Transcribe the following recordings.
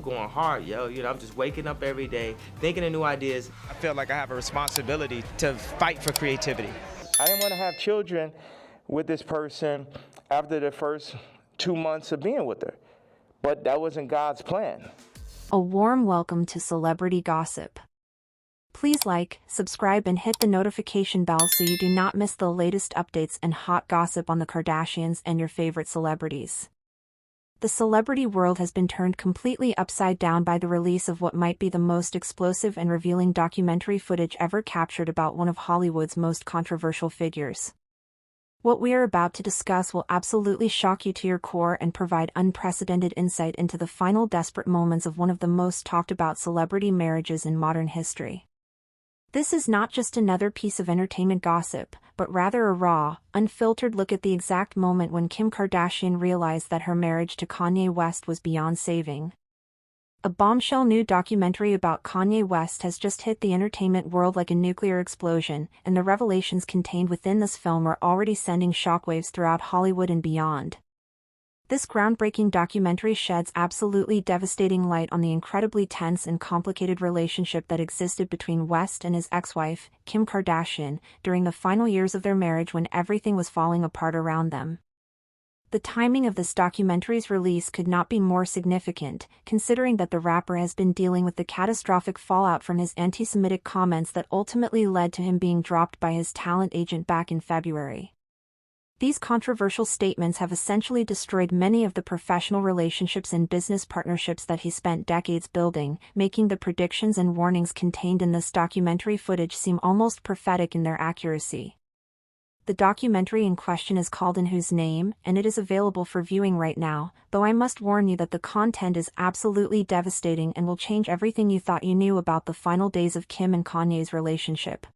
going hard, yo. I'm just waking up every day, thinking of new ideas. I feel like I have a responsibility to fight for creativity. I didn't want to have children with this person after the first 2 months of being with her, but that wasn't God's plan. A warm welcome to Celebrity Gossip. Please like, subscribe and hit the notification bell so you do not miss the latest updates and hot gossip on the Kardashians and your favorite celebrities. The celebrity world has been turned completely upside down by the release of what might be the most explosive and revealing documentary footage ever captured about one of Hollywood's most controversial figures. What we are about to discuss will absolutely shock you to your core and provide unprecedented insight into the final desperate moments of one of the most talked about celebrity marriages in modern history. This is not just another piece of entertainment gossip, but rather a raw, unfiltered look at the exact moment when Kim Kardashian realized that her marriage to Kanye West was beyond saving. A bombshell new documentary about Kanye West has just hit the entertainment world like a nuclear explosion, and the revelations contained within this film are already sending shockwaves throughout Hollywood and beyond. This groundbreaking documentary sheds absolutely devastating light on the incredibly tense and complicated relationship that existed between West and his ex-wife, Kim Kardashian, during the final years of their marriage when everything was falling apart around them. The timing of this documentary's release could not be more significant, considering that the rapper has been dealing with the catastrophic fallout from his anti-Semitic comments that ultimately led to him being dropped by his talent agent back in February. These controversial statements have essentially destroyed many of the professional relationships and business partnerships that he spent decades building, making the predictions and warnings contained in this documentary footage seem almost prophetic in their accuracy. The documentary in question is called In Whose Name, and it is available for viewing right now, though I must warn you that the content is absolutely devastating and will change everything you thought you knew about the final days of Kim and Kanye's relationship.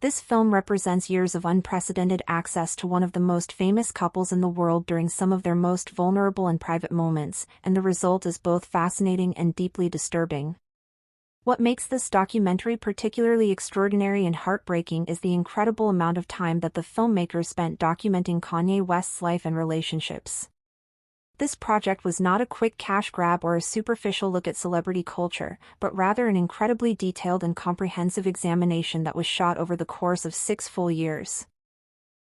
This film represents years of unprecedented access to one of the most famous couples in the world during some of their most vulnerable and private moments, and the result is both fascinating and deeply disturbing. What makes this documentary particularly extraordinary and heartbreaking is the incredible amount of time that the filmmakers spent documenting Kanye West's life and relationships. This project was not a quick cash grab or a superficial look at celebrity culture, but rather an incredibly detailed and comprehensive examination that was shot over the course of 6 full years.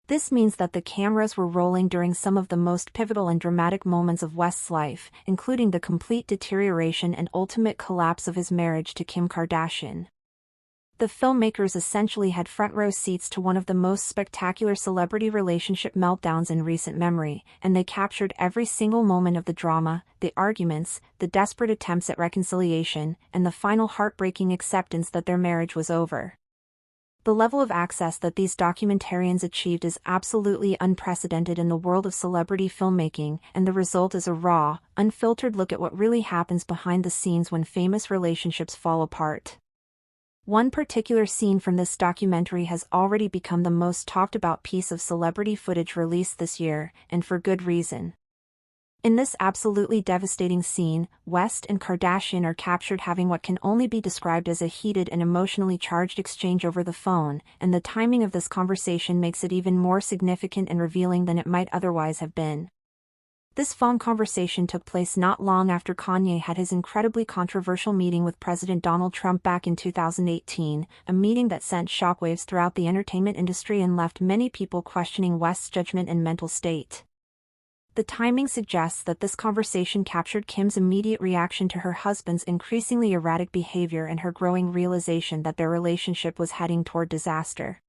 This means that the cameras were rolling during some of the most pivotal and dramatic moments of West's life, including the complete deterioration and ultimate collapse of his marriage to Kim Kardashian. The filmmakers essentially had front-row seats to one of the most spectacular celebrity relationship meltdowns in recent memory, and they captured every single moment of the drama, the arguments, the desperate attempts at reconciliation, and the final heartbreaking acceptance that their marriage was over. The level of access that these documentarians achieved is absolutely unprecedented in the world of celebrity filmmaking, and the result is a raw, unfiltered look at what really happens behind the scenes when famous relationships fall apart. One particular scene from this documentary has already become the most talked about piece of celebrity footage released this year, and for good reason. In this absolutely devastating scene, West and Kardashian are captured having what can only be described as a heated and emotionally charged exchange over the phone, and the timing of this conversation makes it even more significant and revealing than it might otherwise have been. This phone conversation took place not long after Kanye had his incredibly controversial meeting with President Donald Trump back in 2018, a meeting that sent shockwaves throughout the entertainment industry and left many people questioning West's judgment and mental state. The timing suggests that this conversation captured Kim's immediate reaction to her husband's increasingly erratic behavior and her growing realization that their relationship was heading toward disaster.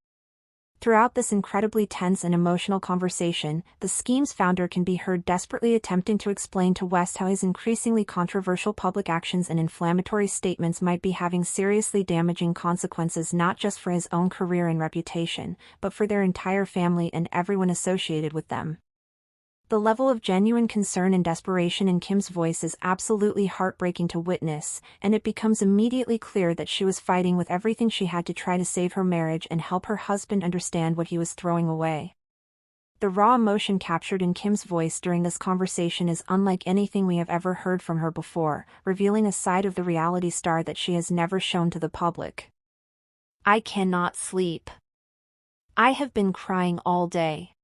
Throughout this incredibly tense and emotional conversation, the scheme's founder can be heard desperately attempting to explain to West how his increasingly controversial public actions and inflammatory statements might be having seriously damaging consequences not just for his own career and reputation, but for their entire family and everyone associated with them. The level of genuine concern and desperation in Kim's voice is absolutely heartbreaking to witness, and it becomes immediately clear that she was fighting with everything she had to try to save her marriage and help her husband understand what he was throwing away. The raw emotion captured in Kim's voice during this conversation is unlike anything we have ever heard from her before, revealing a side of the reality star that she has never shown to the public. "I cannot sleep. I have been crying all day.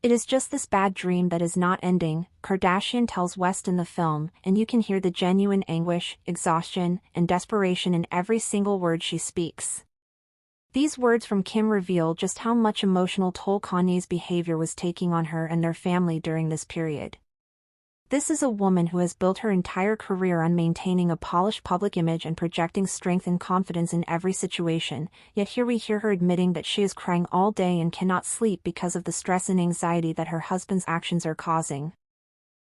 It is just this bad dream that is not ending, Kardashian tells West in the film, and you can hear the genuine anguish, exhaustion, and desperation in every single word she speaks. These words from Kim reveal just how much emotional toll Kanye's behavior was taking on her and their family during this period. This is a woman who has built her entire career on maintaining a polished public image and projecting strength and confidence in every situation, yet here we hear her admitting that she is crying all day and cannot sleep because of the stress and anxiety that her husband's actions are causing.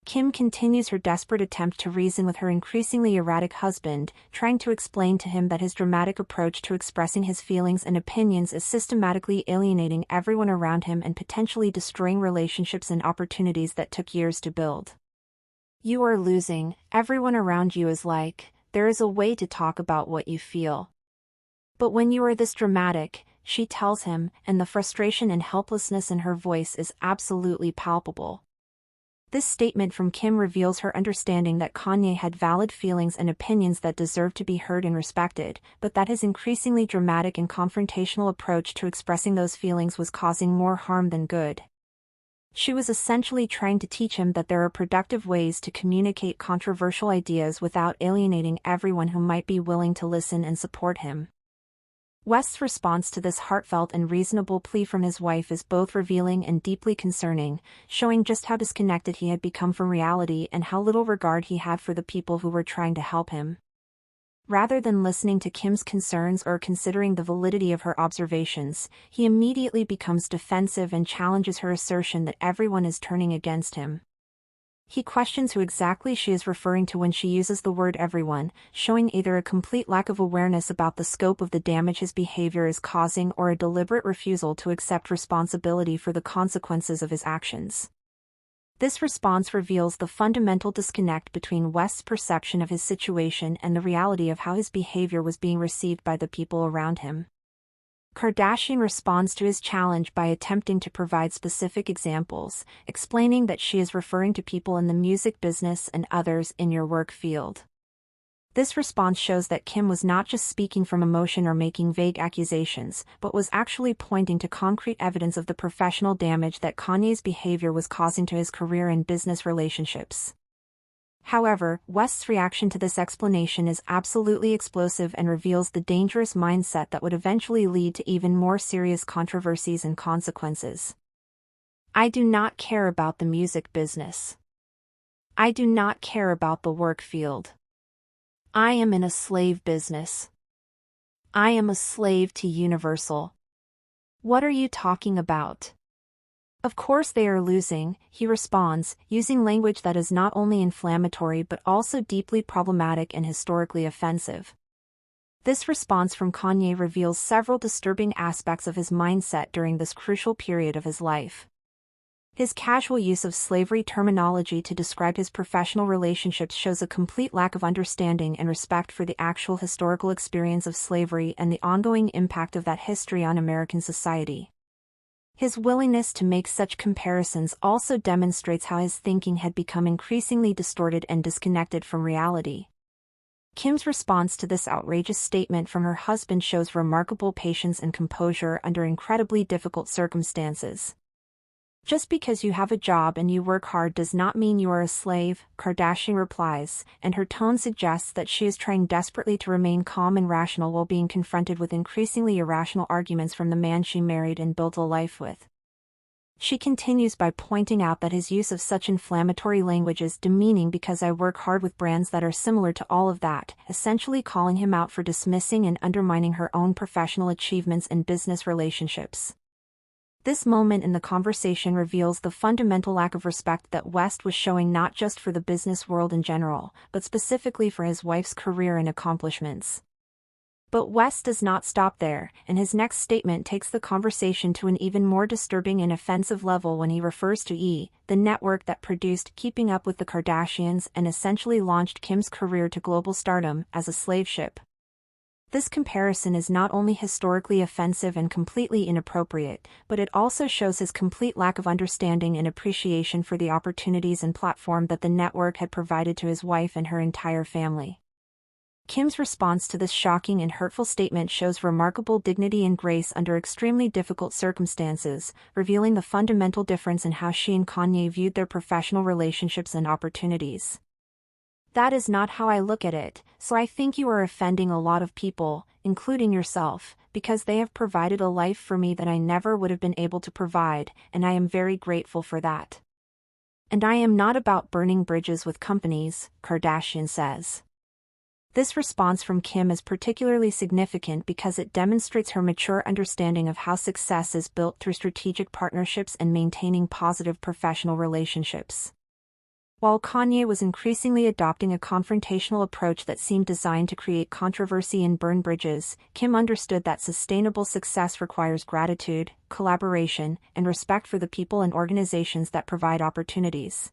Kim continues her desperate attempt to reason with her increasingly erratic husband, trying to explain to him that his dramatic approach to expressing his feelings and opinions is systematically alienating everyone around him and potentially destroying relationships and opportunities that took years to build. You are losing, everyone around you is like, there is a way to talk about what you feel. But when you are this dramatic, she tells him, and the frustration and helplessness in her voice is absolutely palpable. This statement from Kim reveals her understanding that Kanye had valid feelings and opinions that deserve to be heard and respected, but that his increasingly dramatic and confrontational approach to expressing those feelings was causing more harm than good. She was essentially trying to teach him that there are productive ways to communicate controversial ideas without alienating everyone who might be willing to listen and support him. West's response to this heartfelt and reasonable plea from his wife is both revealing and deeply concerning, showing just how disconnected he had become from reality and how little regard he had for the people who were trying to help him. Rather than listening to Kim's concerns or considering the validity of her observations, he immediately becomes defensive and challenges her assertion that everyone is turning against him. He questions who exactly she is referring to when she uses the word everyone, showing either a complete lack of awareness about the scope of the damage his behavior is causing or a deliberate refusal to accept responsibility for the consequences of his actions. This response reveals the fundamental disconnect between West's perception of his situation and the reality of how his behavior was being received by the people around him. Kardashian responds to his challenge by attempting to provide specific examples, explaining that she is referring to people in the music business and others in your work field. This response shows that Kim was not just speaking from emotion or making vague accusations, but was actually pointing to concrete evidence of the professional damage that Kanye's behavior was causing to his career and business relationships. However, West's reaction to this explanation is absolutely explosive and reveals the dangerous mindset that would eventually lead to even more serious controversies and consequences. I do not care about the music business. I do not care about the work field. I am in a slave business. I am a slave to Universal. What are you talking about? Of course they are losing, he responds, using language that is not only inflammatory but also deeply problematic and historically offensive. This response from Kanye reveals several disturbing aspects of his mindset during this crucial period of his life. His casual use of slavery terminology to describe his professional relationships shows a complete lack of understanding and respect for the actual historical experience of slavery and the ongoing impact of that history on American society. His willingness to make such comparisons also demonstrates how his thinking had become increasingly distorted and disconnected from reality. Kim's response to this outrageous statement from her husband shows remarkable patience and composure under incredibly difficult circumstances. Just because you have a job and you work hard does not mean you are a slave, Kardashian replies, and her tone suggests that she is trying desperately to remain calm and rational while being confronted with increasingly irrational arguments from the man she married and built a life with. She continues by pointing out that his use of such inflammatory language is demeaning because I work hard with brands that are similar to all of that, essentially calling him out for dismissing and undermining her own professional achievements and business relationships. This moment in the conversation reveals the fundamental lack of respect that West was showing not just for the business world in general, but specifically for his wife's career and accomplishments. But West does not stop there, and his next statement takes the conversation to an even more disturbing and offensive level when he refers to E!, the network that produced Keeping Up with the Kardashians and essentially launched Kim's career to global stardom, as a slave ship. This comparison is not only historically offensive and completely inappropriate, but it also shows his complete lack of understanding and appreciation for the opportunities and platform that the network had provided to his wife and her entire family. Kim's response to this shocking and hurtful statement shows remarkable dignity and grace under extremely difficult circumstances, revealing the fundamental difference in how she and Kanye viewed their professional relationships and opportunities. "That is not how I look at it, so I think you are offending a lot of people, including yourself, because they have provided a life for me that I never would have been able to provide, and I am very grateful for that. And I am not about burning bridges with companies," Kardashian says. This response from Kim is particularly significant because it demonstrates her mature understanding of how success is built through strategic partnerships and maintaining positive professional relationships. While Kanye was increasingly adopting a confrontational approach that seemed designed to create controversy and burn bridges, Kim understood that sustainable success requires gratitude, collaboration, and respect for the people and organizations that provide opportunities.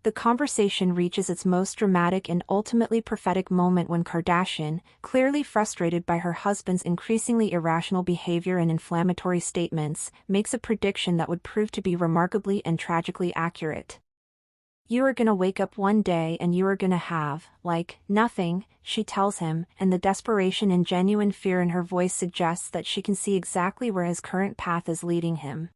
The conversation reaches its most dramatic and ultimately prophetic moment when Kardashian, clearly frustrated by her husband's increasingly irrational behavior and inflammatory statements, makes a prediction that would prove to be remarkably and tragically accurate. "You are gonna wake up one day and you are gonna have, like, nothing," she tells him, and the desperation and genuine fear in her voice suggests that she can see exactly where his current path is leading him.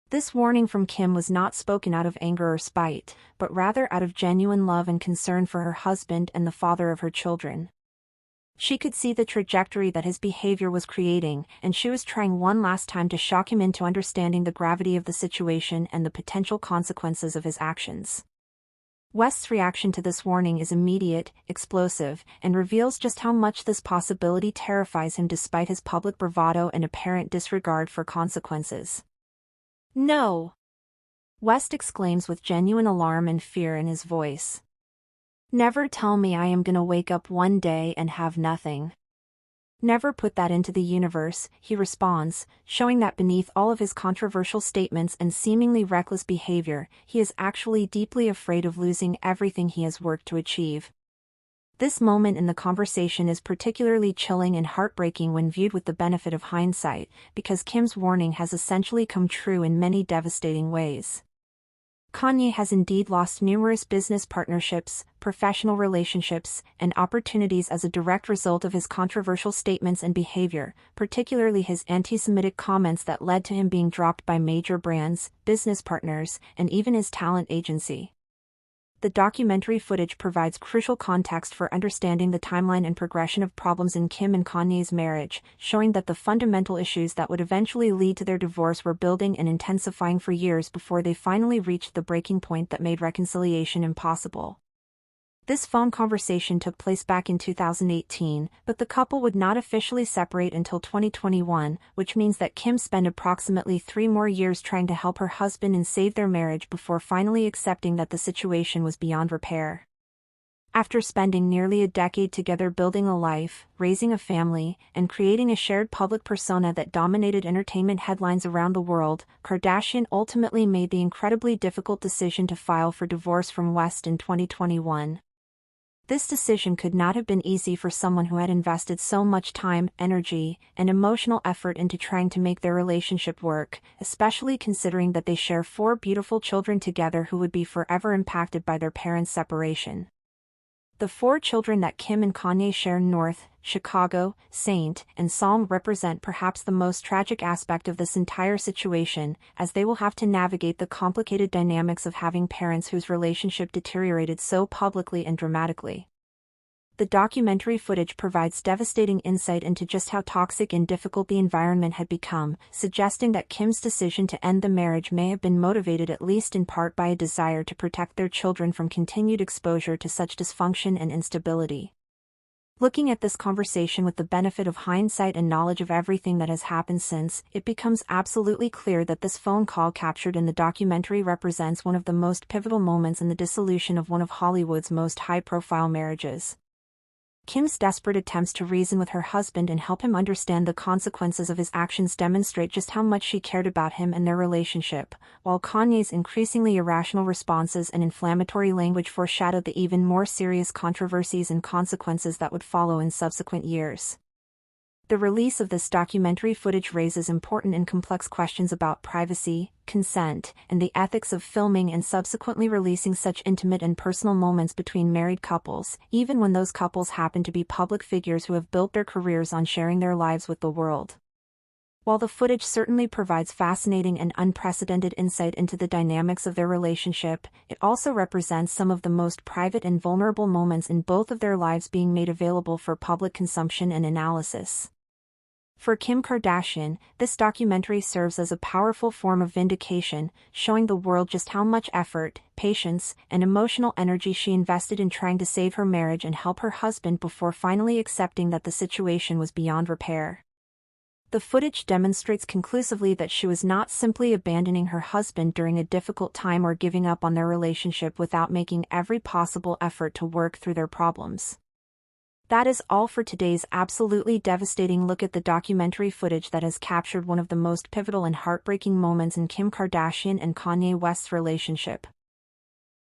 This warning from Kim was not spoken out of anger or spite, but rather out of genuine love and concern for her husband and the father of her children. She could see the trajectory that his behavior was creating, and she was trying one last time to shock him into understanding the gravity of the situation and the potential consequences of his actions. West's reaction to this warning is immediate, explosive, and reveals just how much this possibility terrifies him despite his public bravado and apparent disregard for consequences. "No!" West exclaims with genuine alarm and fear in his voice. "Never tell me I am gonna wake up one day and have nothing. Never put that into the universe," he responds, showing that beneath all of his controversial statements and seemingly reckless behavior, he is actually deeply afraid of losing everything he has worked to achieve. This moment in the conversation is particularly chilling and heartbreaking when viewed with the benefit of hindsight, because Kim's warning has essentially come true in many devastating ways. Kanye has indeed lost numerous business partnerships, professional relationships, and opportunities as a direct result of his controversial statements and behavior, particularly his anti-Semitic comments that led to him being dropped by major brands, business partners, and even his talent agency. The documentary footage provides crucial context for understanding the timeline and progression of problems in Kim and Kanye's marriage, showing that the fundamental issues that would eventually lead to their divorce were building and intensifying for years before they finally reached the breaking point that made reconciliation impossible. This phone conversation took place back in 2018, but the couple would not officially separate until 2021, which means that Kim spent approximately 3 more years trying to help her husband and save their marriage before finally accepting that the situation was beyond repair. After spending nearly a decade together building a life, raising a family, and creating a shared public persona that dominated entertainment headlines around the world, Kardashian ultimately made the incredibly difficult decision to file for divorce from West in 2021. This decision could not have been easy for someone who had invested so much time, energy, and emotional effort into trying to make their relationship work, especially considering that they share 4 beautiful children together who would be forever impacted by their parents' separation. The 4 children that Kim and Kanye share, North, Chicago, Saint, and Psalm, represent perhaps the most tragic aspect of this entire situation, as they will have to navigate the complicated dynamics of having parents whose relationship deteriorated so publicly and dramatically. The documentary footage provides devastating insight into just how toxic and difficult the environment had become, suggesting that Kim's decision to end the marriage may have been motivated at least in part by a desire to protect their children from continued exposure to such dysfunction and instability. Looking at this conversation with the benefit of hindsight and knowledge of everything that has happened since, it becomes absolutely clear that this phone call captured in the documentary represents one of the most pivotal moments in the dissolution of one of Hollywood's most high-profile marriages. Kim's desperate attempts to reason with her husband and help him understand the consequences of his actions demonstrate just how much she cared about him and their relationship, while Kanye's increasingly irrational responses and inflammatory language foreshadowed the even more serious controversies and consequences that would follow in subsequent years. The release of this documentary footage raises important and complex questions about privacy, consent, and the ethics of filming and subsequently releasing such intimate and personal moments between married couples, even when those couples happen to be public figures who have built their careers on sharing their lives with the world. While the footage certainly provides fascinating and unprecedented insight into the dynamics of their relationship, it also represents some of the most private and vulnerable moments in both of their lives being made available for public consumption and analysis. For Kim Kardashian, this documentary serves as a powerful form of vindication, showing the world just how much effort, patience, and emotional energy she invested in trying to save her marriage and help her husband before finally accepting that the situation was beyond repair. The footage demonstrates conclusively that she was not simply abandoning her husband during a difficult time or giving up on their relationship without making every possible effort to work through their problems. That is all for today's absolutely devastating look at the documentary footage that has captured one of the most pivotal and heartbreaking moments in Kim Kardashian and Kanye West's relationship.